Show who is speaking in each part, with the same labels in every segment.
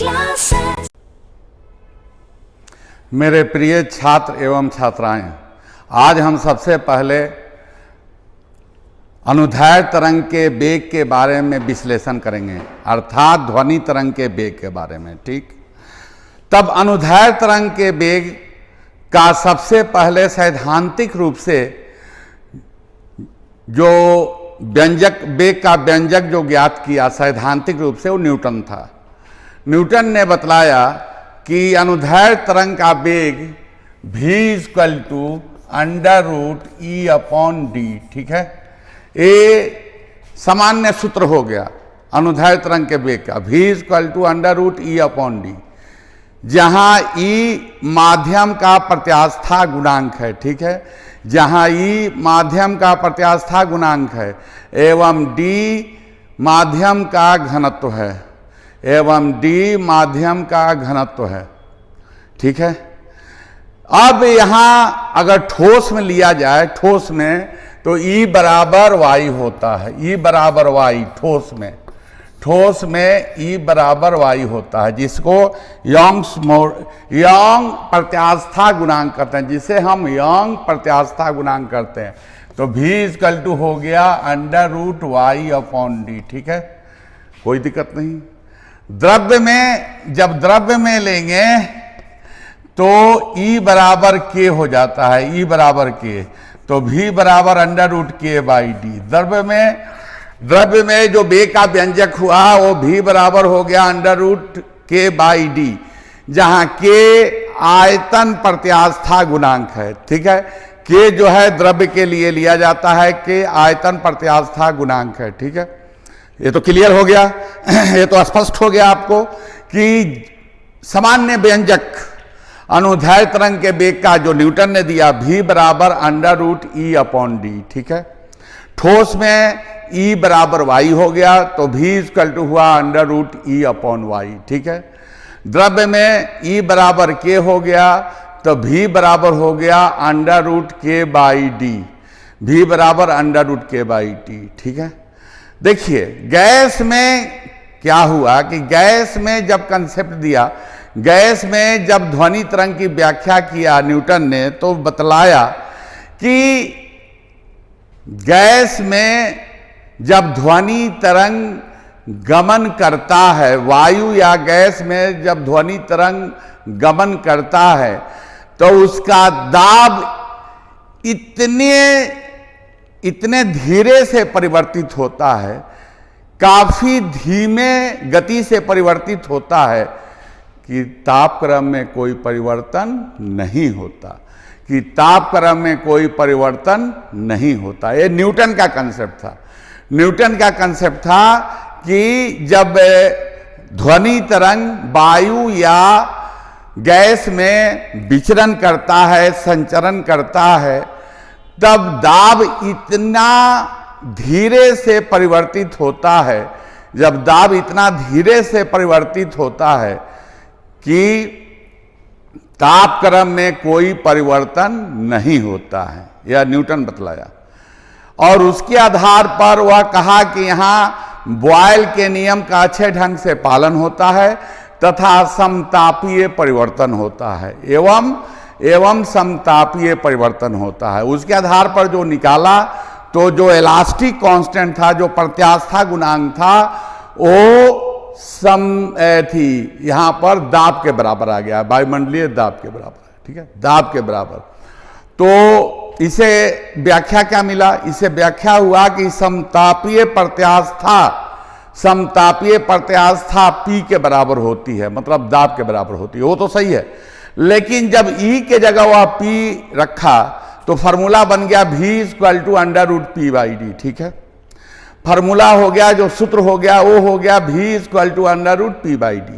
Speaker 1: classes।
Speaker 2: मेरे प्रिय छात्र एवं छात्राएं, आज हम सबसे पहले अनुदैर्ध्य तरंग के वेग के बारे में विश्लेषण करेंगे, अर्थात ध्वनि तरंग के वेग के बारे में। ठीक, तब अनुदैर्ध्य तरंग के वेग का सबसे पहले सैद्धांतिक रूप से जो व्यंजक, वेग का व्यंजक जो ज्ञात किया सैद्धांतिक रूप से, वो न्यूटन था। न्यूटन ने बतलाया कि अनुदैर्ध्य तरंग का वेग v=√e/d। ठीक है, ये सामान्य सूत्र हो गया अनुदैर्ध्य तरंग के वेग का, v=√e/d, जहां e माध्यम का प्रत्यास्था गुणांक है। ठीक है, जहां e माध्यम का प्रत्यास्था गुणांक है एवं d माध्यम का घनत्व है, एवं d माध्यम का घनत्व है। ठीक है, अब यहां अगर ठोस में लिया जाए, ठोस में तो E बराबर y होता है, E बराबर y ठोस में, ठोस में E बराबर y होता है, जिसको यंग प्रत्यास्था गुणांक कहते हैं, जिसे हम यंग प्रत्यास्था गुणांक करते हैं। तो v हो गया √y/d। ठीक है, कोई दिक्कत नहीं। द्रव्य में, जब द्रव्य में लेंगे तो E बराबर k हो जाता है, E बराबर k, तो v बराबर √k/d। द्रव्य में जो वेग का व्यंजक हुआ वो v बराबर हो गया √k/d, जहां k आयतन प्रत्यास्था गुणांक है। ठीक है, k जो है द्रव्य के लिए लिया जाता है, k आयतन प्रत्यास्था गुणांक है। ठीक है, ये तो क्लियर हो गया, ये तो स्पष्ट हो गया आपको कि सामान्य व्यंजक अनुदैर्ध्य तरंग के वेग का जो न्यूटन ने दिया, v बराबर √e/d। ठीक है, ठोस में E बराबर y हो गया, तो v हुआ √e/y। ठीक है, द्रव्य में E बराबर k हो गया, तो v बराबर हो गया √k/d, v बराबर √k/d। ठीक है, देखिए गैस में क्या हुआ कि गैस में जब कंसेप्ट दिया, गैस में जब ध्वनि तरंग की व्याख्या किया न्यूटन ने, तो बतलाया कि गैस में जब ध्वनि तरंग गमन करता है, वायु या गैस में जब ध्वनि तरंग गमन करता है, तो उसका दाब इतने धीरे से परिवर्तित होता है, काफी धीमे गति से परिवर्तित होता है कि तापक्रम में कोई परिवर्तन नहीं होता, कि तापक्रम में कोई परिवर्तन नहीं होता। ये न्यूटन का कंसेप्ट था। न्यूटन का कंसेप्ट था कि जब ध्वनि तरंग वायु या गैस में विचरण करता है, संचरण करता है, तब दाब इतना धीरे से परिवर्तित होता है, जब दाब इतना धीरे से परिवर्तित होता है कि तापक्रम में कोई परिवर्तन नहीं होता है, यह न्यूटन बतलाया। और उसके आधार पर वह कहा कि यहाँ बॉयल के नियम का अच्छे ढंग से पालन होता है तथा समतापीय परिवर्तन होता है, एवं समतापीय परिवर्तन होता है। उसके आधार पर जो निकाला, तो जो इलास्टिक कांस्टेंट था, जो प्रत्यास्था गुणांक था, वो यहां पर दाब के बराबर आ गया, वायुमंडलीय दाब के बराबर। ठीक है, दाब के बराबर। तो इसे व्याख्या क्या मिला? इसे व्याख्या हुआ कि समतापीय प्रत्यास्था P के बराबर होती है, मतलब दाब के बराबर होती है। वो तो सही है, लेकिन जब E के जगह वह P रखा तो फार्मूला बन गया v=√p/d। ठीक है, फार्मूला हो गया, जो सूत्र हो गया वो हो गया v=√p/d।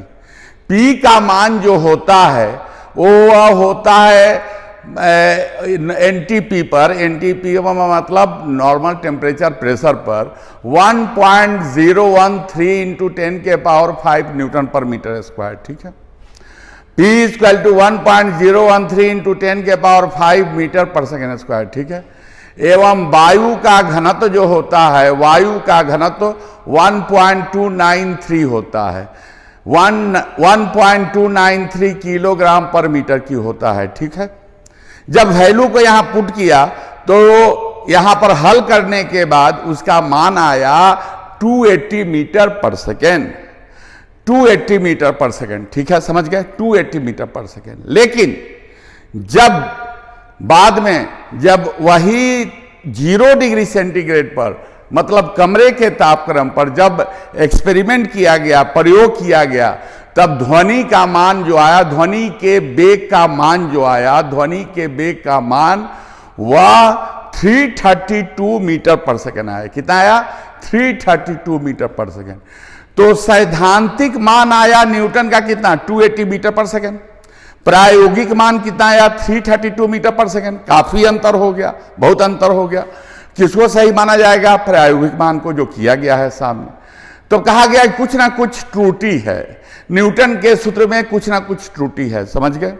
Speaker 2: P का मान जो होता है वो होता है NTP पर, NTP का मतलब नॉर्मल टेम्परेचर प्रेशर पर 1.013 × 10⁵ न्यूटन पर मीटर स्क्वायर। ठीक है, P = 1.013 × 10⁵ मीटर पर सेकेंड स्क्वायर। ठीक है, एवं वायु का घनत्व जो होता है, वायु का घनत्व 1.293 होता है, 1.293 किलोग्राम पर मीटर की होता है। ठीक है, जब वैल्यू को यहां पुट किया तो यहां पर हल करने के बाद उसका मान आया 280 मीटर पर सेकेंड, 280 मीटर पर सेकेंड। ठीक है, समझ गए, 280 मीटर पर सेकेंड। लेकिन जब बाद में जब वही 0 डिग्री सेंटीग्रेड पर, मतलब कमरे के तापक्रम पर जब एक्सपेरिमेंट किया गया, प्रयोग किया गया, तब ध्वनि का मान जो आया, ध्वनि के वेग का मान जो आया, ध्वनि के वेग का मान वह 332 मीटर पर सेकेंड आया। कितना आया? 332 मीटर पर सेकेंड। तो सैद्धांतिक मान आया न्यूटन का कितना? 280 मीटर पर सेकेंड। प्रायोगिक मान कितना आया? 332 मीटर पर सेकेंड। काफी अंतर हो गया, बहुत अंतर हो गया। किसको सही माना जाएगा? प्रायोगिक मान को, जो किया गया है सामने। तो कहा गया कुछ ना कुछ त्रुटि है, न्यूटन के सूत्र में कुछ ना कुछ त्रुटि है। समझ गए?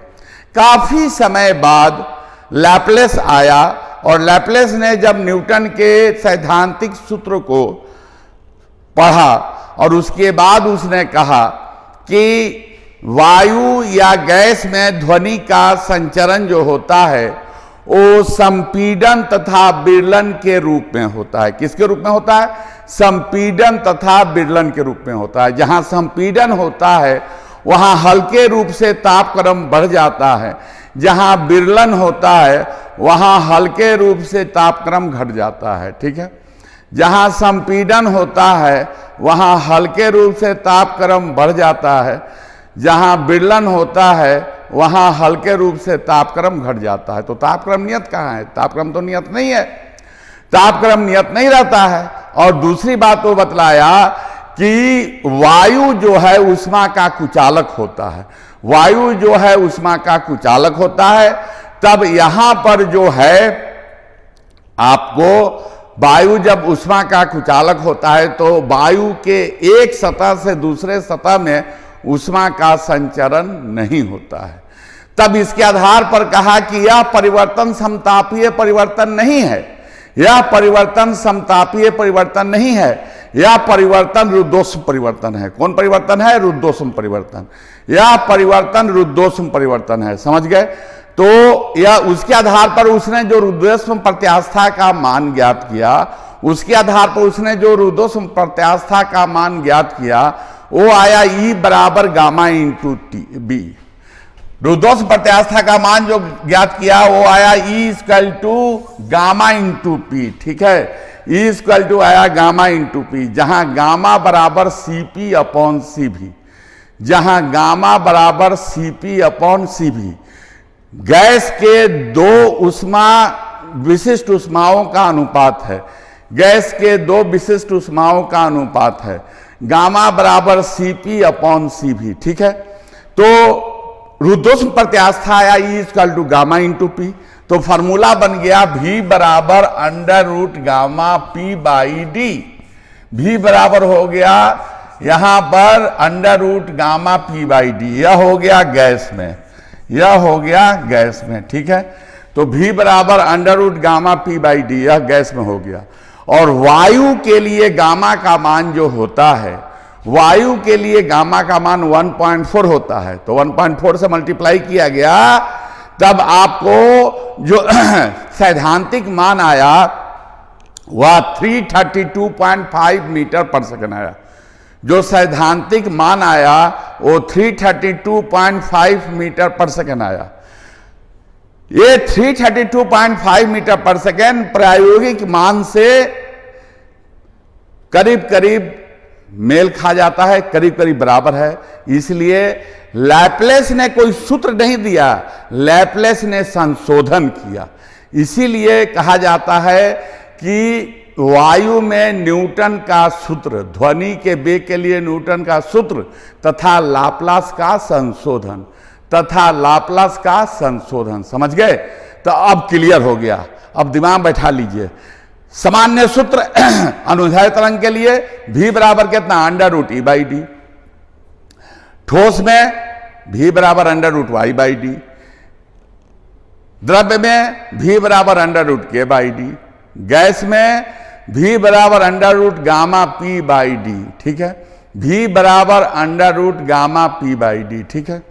Speaker 2: काफी समय बाद लैपलेस आया और लैपलेस ने जब न्यूटन के सैद्धांतिक सूत्र को पढ़ा और उसके बाद उसने कहा कि वायु या गैस में ध्वनि का संचरण जो होता है वो संपीड़न तथा विरलन के रूप में होता है। किसके रूप में होता है? संपीड़न तथा विरलन के रूप में होता है। जहां संपीड़न होता है वहां हल्के रूप से तापक्रम बढ़ जाता है, जहां विरलन होता है वहां हल्के रूप से तापक्रम घट जाता है। ठीक है, जहां संपीड़न होता है वहां हल्के रूप से तापक्रम बढ़ जाता है, जहां विरलन होता है वहां हल्के रूप से तापक्रम घट जाता है। तो तापक्रम नियत कहाँ है? तापक्रम तो नियत नहीं है, तापक्रम नियत नहीं रहता है। और दूसरी बात वो बतलाया कि वायु जो है ऊष्मा का कुचालक होता है, वायु जो है ऊष्मा का कुचालक होता है। तब यहां पर जो है आपको वायु जब ऊष्मा का कुचालक होता है तो वायु के एक सतह से दूसरे सतह में ऊष्मा का संचरण नहीं होता है। तब इसके आधार पर कहा कि यह परिवर्तन समतापीय परिवर्तन नहीं है, यह परिवर्तन समतापीय परिवर्तन नहीं है, यह परिवर्तन रुद्धोष्म परिवर्तन है। कौन परिवर्तन है? रुद्धोष्म परिवर्तन। यह परिवर्तन रुद्धोष्म परिवर्तन है। समझ गए? तो यह उसके आधार पर उसने जो रुद्धोष्म प्रत्यास्था का मान ज्ञात किया, उसके आधार पर उसने जो रुद्धोष्म प्रत्यास्था का मान ज्ञात किया वो आया E बराबर गामा इंटू बी। रुद्धोष्म प्रत्यास्था का मान जो ज्ञात किया वो आया E equal to gamma into P. ठीक है, E इक्वल टू आया गामा इंटू पी, जहां गामा बराबर CP अपॉन CV, जहां गामा बराबर CP अपॉन CV गैस के दो ऊष्मा विशिष्ट ऊष्माओं का अनुपात है, गैस के दो विशिष्ट ऊष्माओं का अनुपात है। गामा बराबर CP अपॉन CV। ठीक है, तो रुद्धोष्म प्रत्यास्था आया E equal to gamma into P. तो फॉर्मूला बन गया V बराबर under root gamma P by D. V बराबर हो गया यहां पर under root gamma P by D. यह हो गया गैस में, यह हो गया गैस में। ठीक है, तो V बराबर under root gamma P by D, यह गैस में हो गया। और वायु के लिए गामा का मान जो होता है, वायु के लिए गामा का मान 1.4 होता है। तो 1.4 से मल्टीप्लाई किया गया, तब आपको जो सैद्धांतिक मान आया वह 332.5 मीटर पर सेकंड आया। जो सैद्धांतिक मान आया वो 332.5 मीटर पर सेकंड आया। ये 332.5 मीटर पर सेकेंड प्रायोगिक मान से करीब करीब मेल खा जाता है, करीब करीब बराबर है। इसलिए लैपलेस ने कोई सूत्र नहीं दिया, लैपलेस ने संशोधन किया। इसीलिए कहा जाता है कि वायु में न्यूटन का सूत्र, ध्वनि के वेग के लिए न्यूटन का सूत्र तथा लाप्लास का संशोधन, तथा लाप्लास का संशोधन। समझ गए? तो अब क्लियर हो गया, अब दिमाग बैठा लीजिए। सामान्य सूत्र अनुदैर्ध्य तरंग के लिए V बराबर कितना? Under root E by D. ठोस में V बराबर under root Y by D. द्रव्य में V बराबर under root K by D. Gas में V बराबर under root gamma P by D. ठीक है, v बराबर under root gamma p by D. ठीक है,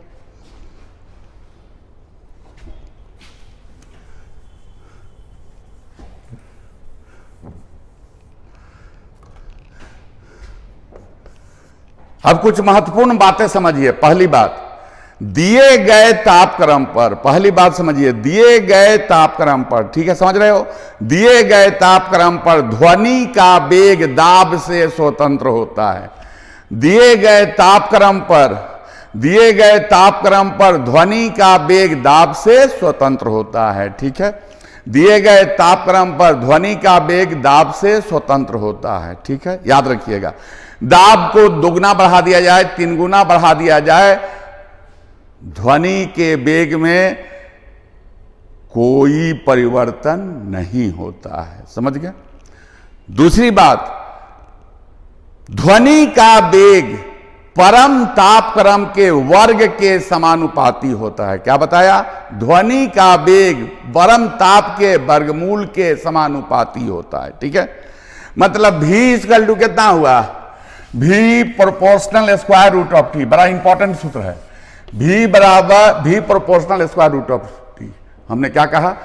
Speaker 2: अब कुछ महत्वपूर्ण बातें समझिए। पहली बात, दिए गए तापक्रम पर, पहली बात समझिए, दिए गए तापक्रम पर, ठीक है, समझ रहे हो, दिए गए तापक्रम पर ध्वनि का वेग दाब से स्वतंत्र होता है। दिए गए तापक्रम पर, दिए गए तापक्रम पर ध्वनि का वेग दाब से स्वतंत्र होता है। ठीक है, दिए गए तापक्रम पर ध्वनि का वेग दाब से स्वतंत्र होता है। ठीक है, याद रखिएगा, दाब को दोगुना बढ़ा दिया जाए, 3 गुना बढ़ा दिया जाए, ध्वनि के वेग में कोई परिवर्तन नहीं होता है। समझ गए? दूसरी बात, ध्वनि का वेग परम तापक्रम के वर्ग के समानुपाती होता है। क्या बताया? ध्वनि का वेग परम ताप के वर्गमूल के समानुपाती होता है। ठीक है, मतलब v इक्वल टू कितना हुआ? v proportional square root of t। बड़ा इंपॉर्टेंट सूत्र है, v बराबर v proportional square root of t। हमने क्या कहा?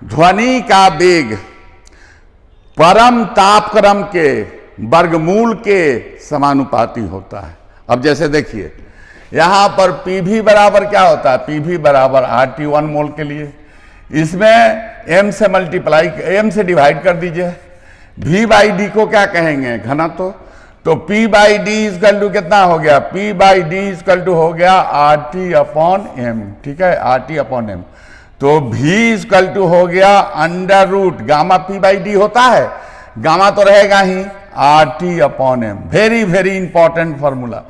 Speaker 2: ध्वनि का वेग परम तापक्रम के वर्गमूल के समानुपाती होता है। अब जैसे देखिए, यहां पर pV बराबर क्या होता है? pV बराबर RT 1 मोल के लिए, इसमें m से मल्टीप्लाई, m से डिवाइड कर दीजिए। v बाई डी को क्या कहेंगे? घनत्व। तो P by D equal to कितना हो गया? P by D equal to हो गया RT अपॉन m। ठीक है, RT अपॉन m। तो V इक्वल टू हो गया under root gamma P by D होता है, गामा तो रहेगा ही, RT upon m। Very very important formula.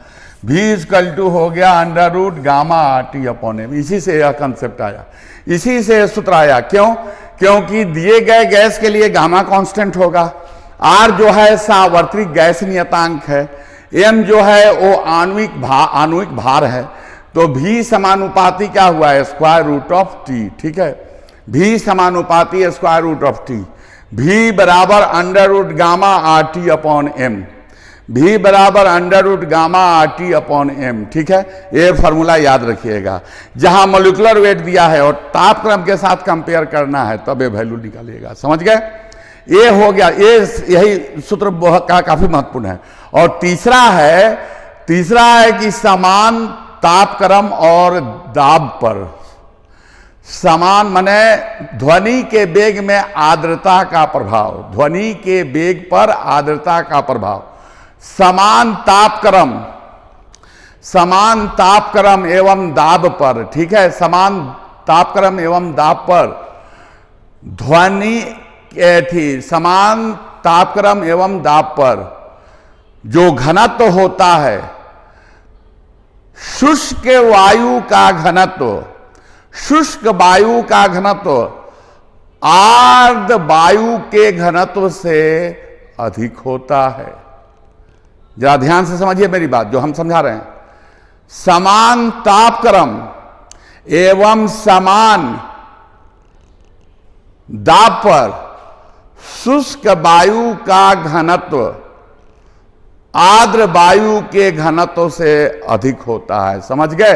Speaker 2: V equal to हो गया under root gamma RT upon m। इसी से यह कंसेप्ट आया, इसी से सूत्र आया। क्यों? क्योंकि दिए गए गैस के लिए गामा कांस्टेंट होगा, R जो है सावर्तिक गैस नियतांक है, M जो है वो आणविक भार है, तो V समानुपाती क्या हुआ है? Square root of T। ठीक है, V समानुपाती square root of T। V बराबर under root gamma RT upon M। V बराबर under root gamma RT upon M। ठीक है, ये फॉर्मूला याद रखिएगा। जहां मोलिकुलर वेट दिया है और तापक्रम के साथ कंपेयर करना है, तब ये वैल्यू निकालिएगा। समझ गए? ये हो गया, यही सूत्र काफी महत्वपूर्ण है। और तीसरा है कि समान तापक्रम और दाब पर, समान माने ध्वनि के वेग में आर्द्रता का प्रभाव, ध्वनि के वेग पर आर्द्रता का प्रभाव, समान तापक्रम एवं दाब पर। ठीक है, समान तापक्रम एवं दाब पर ध्वनि थी, समान तापक्रम एवं दाब पर जो घनत्व होता है, शुष्क वायु का घनत्व, शुष्क वायु का घनत्व आर्द्र वायु के घनत्व से अधिक होता है। जरा ध्यान से समझिए मेरी बात जो हम समझा रहे हैं। समान तापक्रम एवं समान दाब पर शुष्क वायु का घनत्व आर्द्र वायु के घनत्व से अधिक होता है। समझ गए?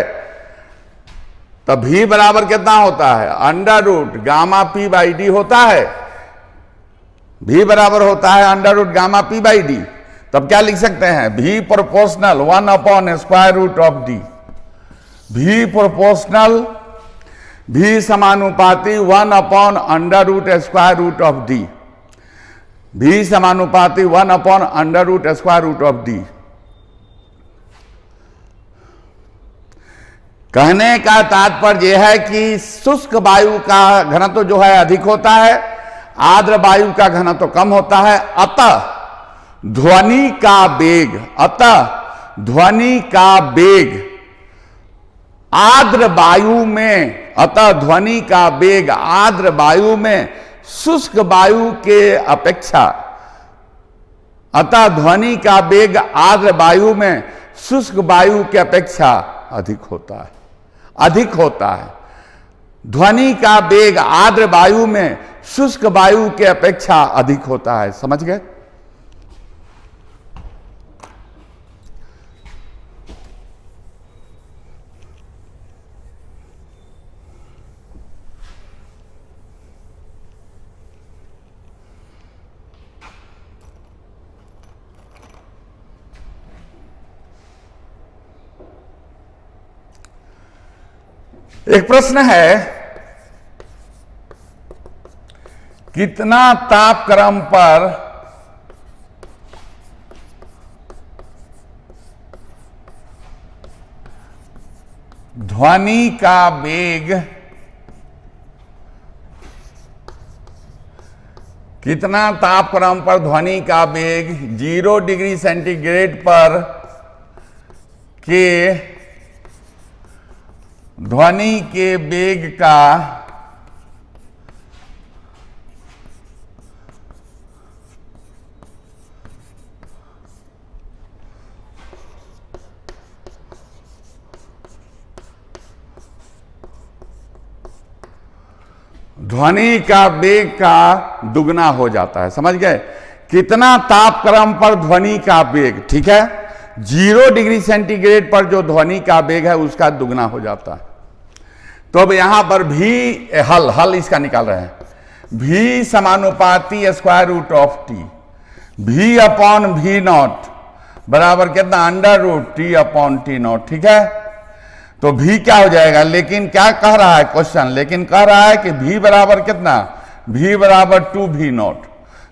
Speaker 2: तब V बराबर कितना होता है? Under root gamma P by D होता है। V बराबर होता है under root gamma P by D. तब क्या लिख सकते हैं? V proportional 1 upon square root of D. V proportional, V समानुपाती 1 upon under root square root of D. V समानुपाती 1 upon under root square root of D. कहने का तात्पर्य यह है कि शुष्क वायु का घनत्व जो है अधिक होता है, आर्द्र वायु का घनत्व कम होता है। अतः ध्वनि का वेग आर्द्र वायु में, अतः ध्वनि का वेग आर्द्र वायु में शुष्क वायु के अपेक्षा, अतः ध्वनि का वेग आर्द्र वायु में शुष्क वायु के अपेक्षा अधिक होता है, अधिक होता है। ध्वनि का वेग आर्द्र वायु में शुष्क वायु के अपेक्षा अधिक होता है। समझ गए? एक प्रश्न है, कितना तापक्रम पर ध्वनि का वेग, कितना तापक्रम पर ध्वनि का वेग 0 डिग्री सेंटीग्रेड पर के ध्वनि के वेग का ध्वनि का वेग का दुगना हो जाता है। समझ गए? कितना तापक्रम पर ध्वनि का वेग, ठीक है, 0 डिग्री सेंटीग्रेड पर जो ध्वनि का वेग है उसका दुगना हो जाता है। तो अब यहां पर भी हल इसका निकाल रहे हैं। भी समानुपाती square root of T, V upon V nought बराबर कितना, under root T upon T nought, ठीक है। तो भी क्या हो जाएगा, लेकिन क्या कह रहा है क्वेश्चन, लेकिन कह रहा है कि भी बराबर कितना, भी बराबर 2 भी नॉट।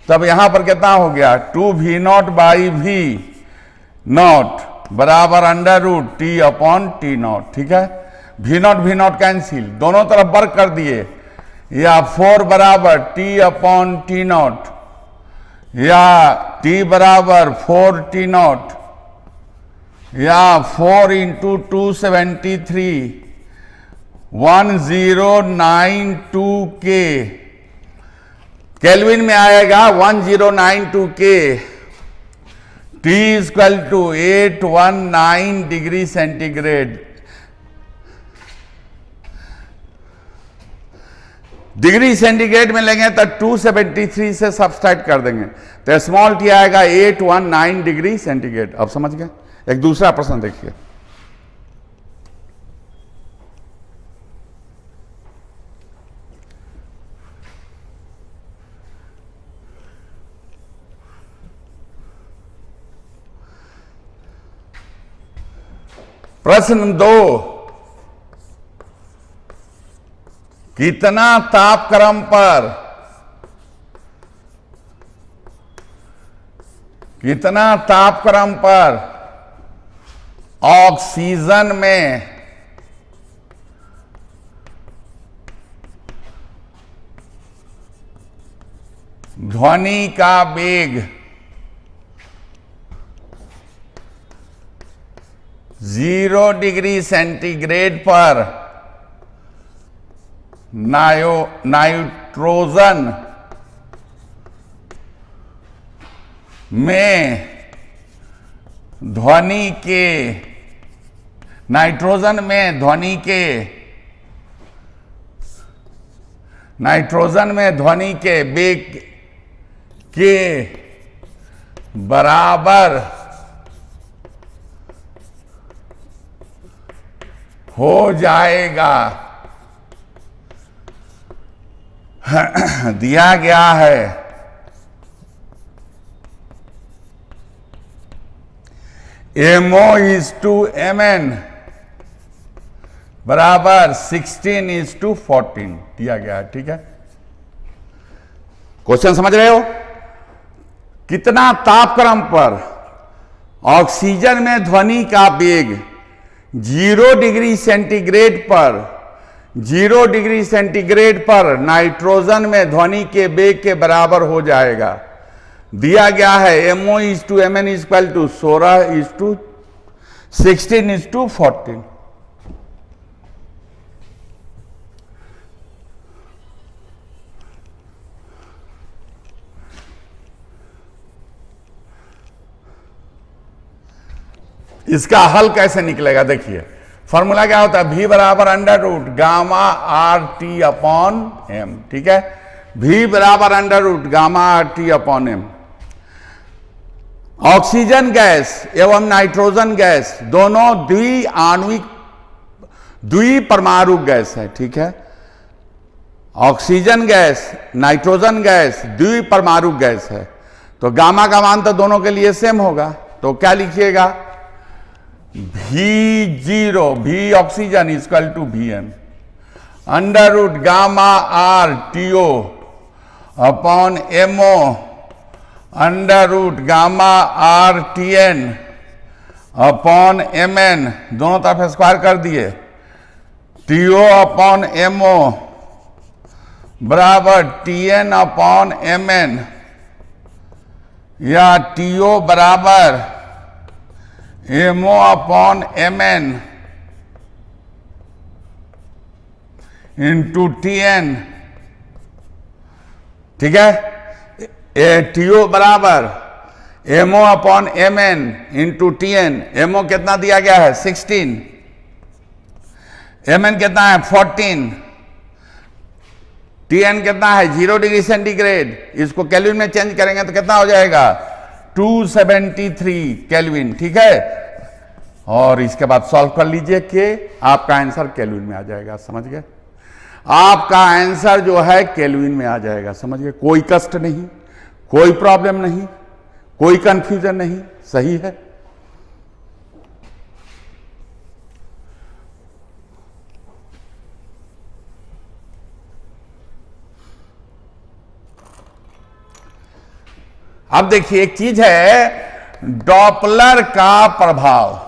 Speaker 2: तब यहां पर कितना हो गया, 2 V nought by V nought बराबर under root T upon T nought, ठीक है। भी नॉट कैंसिल, दोनों तरफ वर्क कर दिए, या 4 बराबर टी अपॉन टी नॉट, या टी बराबर 4 टी नॉट, या 4 इंटू 273 1092 के केल्विन में आएगा 1092 के, T equal to 819 degree centigrade. Degree centigrade में लेंगे तो 273 से सब्सट्रैक्ट कर देंगे तो स्मॉल टी आएगा 819 डिग्री सेंटीग्रेड। अब समझ गए? एक दूसरा प्रश्न देखिए, प्रश्न 2, कितना तापक्रम पर, कितना तापक्रम पर ऑक्सीजन में ध्वनि का वेग 0 डिग्री सेंटीग्रेड पर नाइट्रोजन में ध्वनि के, नाइट्रोजन में ध्वनि के, नाइट्रोजन में ध्वनि के वेग के बराबर हो जाएगा, दिया गया है MO/Mn बराबर 16:14 दिया गया है, ठीक है। क्वेश्चन समझ रहे हो? कितना तापक्रम पर ऑक्सीजन में ध्वनि का वेग 0 डिग्री सेंटीग्रेड पर, 0 डिग्री सेंटीग्रेड पर नाइट्रोजन में ध्वनि के वेग के बराबर हो जाएगा, दिया गया है MO/Mn इक्वल टू 16:14। इसका हल कैसे निकलेगा? देखिए फॉर्मूला क्या होता है, V बराबर under root gamma R T upon M, ठीक है। V बराबर under root gamma R T upon M. Oxygen gas एवं नाइट्रोजन गैस दोनों द्विआण्विक, द्विपरमाणु गैस है, ठीक है। ऑक्सीजन गैस, नाइट्रोजन गैस द्विपरमाणु गैस है, तो गामा का मान तो दोनों के लिए सेम होगा, तो क्या लिखिएगा, V0 V oxygen equal to Vn, under root gamma R TO upon MO under root gamma R T N upon M N, दोनों तरफ स्क्वायर कर दिए, टीओ अपॉन एमओ बराबर T N upon M N, या TO बराबर MO upon M N into T N. ठीक है, TO बराबर MO upon M N into T N. MO कितना दिया गया है 16, एम एन कितना है 14, टी एन कितना है 0 डिग्री सेंटीग्रेड। इसको केल्विन में चेंज करेंगे तो कितना हो जाएगा 273 केल्विन। ठीक है, और इसके बाद सॉल्व कर लीजिए कि आपका आंसर केल्विन में आ जाएगा। समझ गए, आपका आंसर जो है केल्विन में आ जाएगा। समझ गए, कोई कष्ट नहीं, कोई प्रॉब्लम नहीं, कोई कंफ्यूजन नहीं, सही है। अब देखिए एक चीज है डॉपलर का प्रभाव।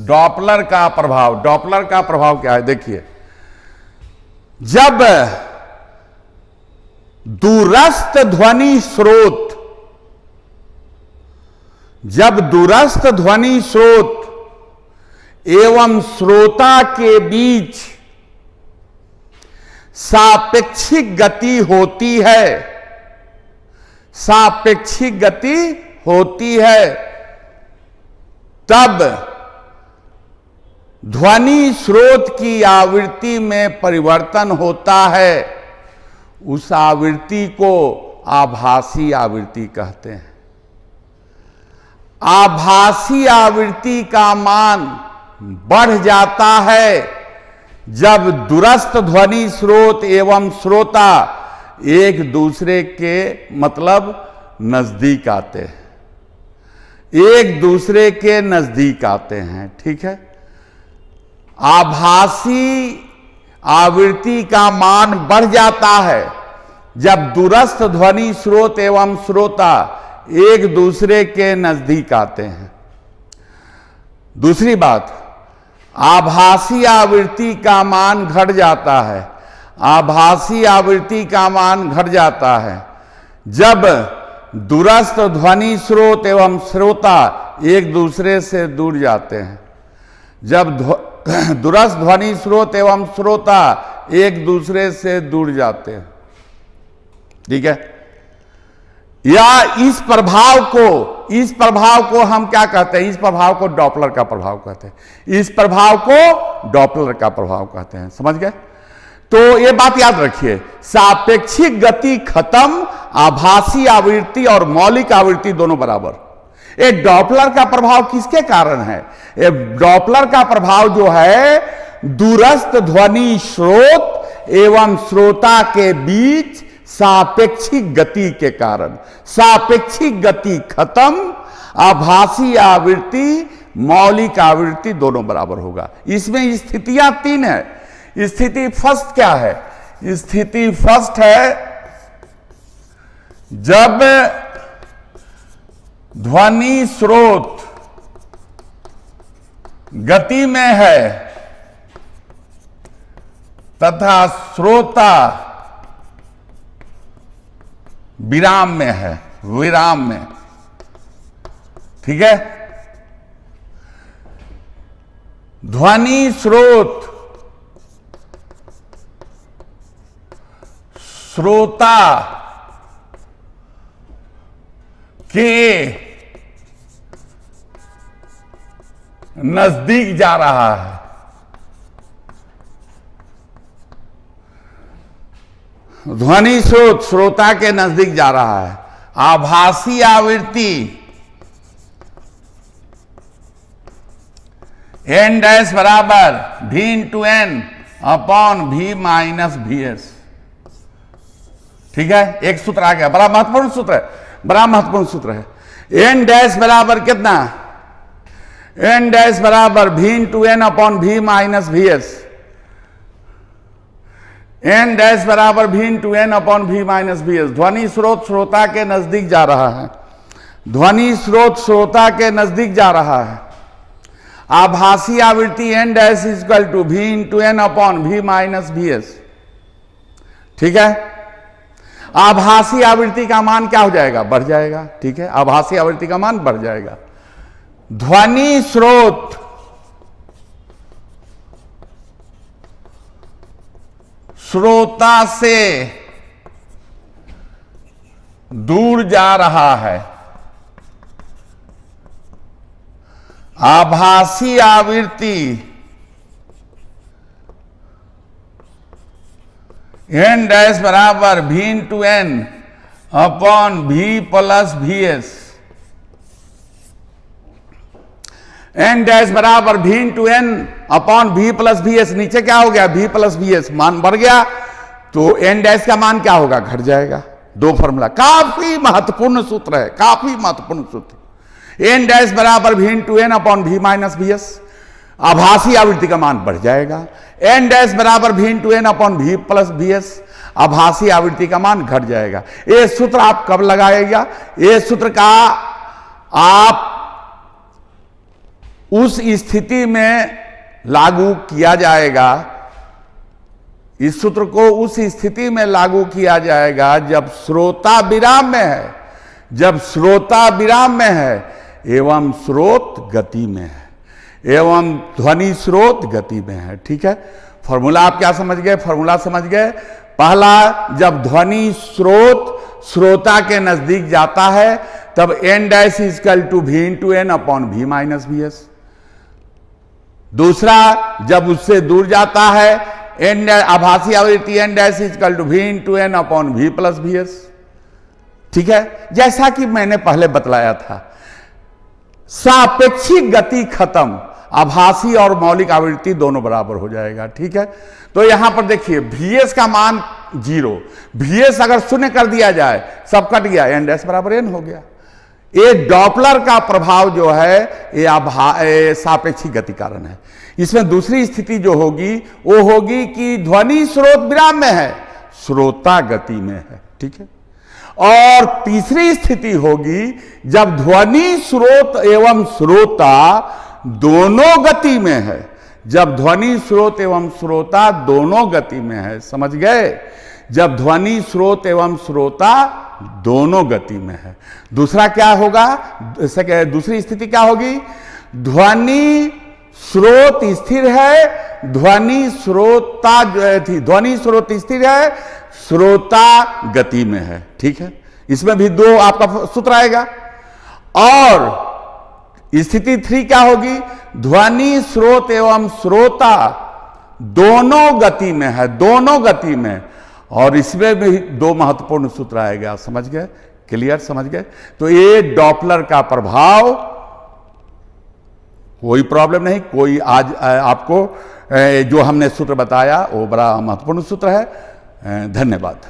Speaker 2: डॉपलर का प्रभाव, डॉपलर का प्रभाव क्या है देखिए, जब दूरस्थ ध्वनि स्रोत, जब दूरस्थ ध्वनि स्रोत एवं श्रोता के बीच सापेक्षिक गति होती है, सापेक्षिक गति होती है, तब ध्वनि स्रोत की आवृत्ति में परिवर्तन होता है। उस आवृत्ति को आभासी आवृत्ति कहते हैं। आभासी आवृत्ति का मान बढ़ जाता है जब दूरस्थ ध्वनि स्रोत एवं श्रोता एक दूसरे के मतलब नजदीक आते हैं, एक दूसरे के नजदीक आते हैं। ठीक है, आभासी आवृत्ति का मान बढ़ जाता है जब दूरस्थ ध्वनि स्रोत एवं श्रोता एक दूसरे के नजदीक आते हैं। दूसरी बात, आभासी आवृत्ति का मान घट जाता है, आभासी आवृत्ति का मान घट जाता है जब दूरस्थ ध्वनि स्रोत एवं श्रोता एक दूसरे से दूर जाते हैं। जब दूरस्थ ध्वनि स्रोत एवं श्रोता एक दूसरे से दूर जाते हैं। ठीक है, या इस प्रभाव को हम क्या कहते हैं, इस प्रभाव को डॉपलर का प्रभाव कहते हैं। इस प्रभाव को डॉपलर का प्रभाव कहते हैं। समझ गए, तो ये बात याद रखिए, सापेक्षिक गति खत्म, आभासी आवृत्ति और मौलिक आवृत्ति दोनों बराबर। ये डॉपलर का प्रभाव किसके कारण है? ये डॉपलर का प्रभाव जो है दूरस्थ ध्वनि स्रोत एवं श्रोता के बीच सापेक्षिक गति के कारण। सापेक्षिक गति खत्म, आभासी आवृत्ति मौलिक आवृत्ति दोनों बराबर होगा। इसमें स्थितियां 3 है। स्थिति फर्स्ट क्या है? स्थिति फर्स्ट है जब ध्वनि स्रोत गति में है तथा श्रोता विराम में है, विराम में। ठीक है, ध्वनि स्रोत श्रोता के नजदीक जा रहा है, ध्वनि स्रोत श्रोता के नजदीक जा रहा है। आभासी आवृत्ति एन डैश बराबर v into N upon v minus V S. ठीक है, एक सूत्र आ गया, बड़ा महत्वपूर्ण सूत्र है, बड़ा महत्वपूर्ण सूत्र है। एन डैश बराबर कितना? एन डैश बराबर v into N upon v minus V S. N dash बराबर v into N upon v minus V S. ध्वनि स्रोत श्रोता के नजदीक जा रहा है, ध्वनि स्रोत श्रोता के नजदीक जा रहा है। आभासी आवृत्ति N dash equal to v into N upon v minus V S. ठीक है, आभासी आवृत्ति का मान क्या हो जाएगा? बढ़ जाएगा। ठीक है, आभासी आवृत्ति का मान बढ़ जाएगा। ध्वनि स्रोत श्रोता से दूर जा रहा है, आभासी आवृत्ति एन डैश बराबर v into N upon v plus V S. N dash बराबर v into N upon v plus V S. नीचे क्या हो गया? v plus V S. मान बढ़ गया तो एन डैश का मान क्या होगा? घट जाएगा। दो फॉर्मूला, काफी महत्वपूर्ण सूत्र है, काफी महत्वपूर्ण सूत्र। एन डैश बराबर v into N upon v minus V S. आभासी आवृत्ति का मान बढ़ जाएगा। एन डैश बराबर v into N upon v plus V S. आभासी आवृत्ति का मान घट जाएगा। ये सूत्र आप कब लगाएगा? ये सूत्र का आप उस स्थिति में लागू किया जाएगा, इस सूत्र को उस स्थिति में लागू किया जाएगा जब श्रोता विराम में है, जब श्रोता विराम में है एवं स्रोत गति में है, एवं ध्वनि स्रोत गति में है। ठीक है, फॉर्मूला आप क्या समझ गए? फॉर्मूला समझ गए। पहला, जब ध्वनि स्रोत श्रोता के नजदीक जाता है तब N dash equal to v into N upon v minus V S. दूसरा, जब उससे दूर जाता है एन आभासी आवृत्ति N dash equal to v into N upon v plus V S. ठीक है, जैसा कि मैंने पहले बतलाया था, सापेक्षिक गति खत्म, आभासी और मौलिक आवृत्ति दोनों बराबर हो जाएगा। ठीक है, तो यहां पर देखिए Vs का मान 0, Vs अगर शून्य कर दिया जाए सब कट गया, एन डैश बराबर एन हो गया। ये डॉपलर का प्रभाव जो है ये सापेक्षिक गति कारण है। इसमें दूसरी स्थिति जो होगी वो होगी कि ध्वनि स्रोत विराम में है, श्रोता गति में है। ठीक है, और तीसरी स्थिति होगी जब ध्वनि स्रोत एवं श्रोता दोनों गति में है, जब ध्वनि स्रोत एवं श्रोता दोनों गति में है। समझ गए? जब ध्वनि स्रोत एवं श्रोता दोनों गति में है। दूसरा क्या होगा? दूसरी स्थिति क्या होगी? ध्वनि स्रोत स्थिर है, ध्वनि श्रोता ध्वनि स्रोत स्थिर है, श्रोता गति में है। ठीक है, इसमें भी दो आपका सूत्र आएगा। और स्थिति 3 क्या होगी? ध्वनि स्रोत एवं श्रोता दोनों गति में है, दोनों गति में, और इसमें भी दो महत्वपूर्ण सूत्र आएगा। समझ गए? क्लियर? समझ गए? तो ये डॉपलर का प्रभाव, कोई प्रॉब्लम नहीं। कोई आज आपको जो हमने सूत्र बताया वो बड़ा महत्वपूर्ण सूत्र है। धन्यवाद।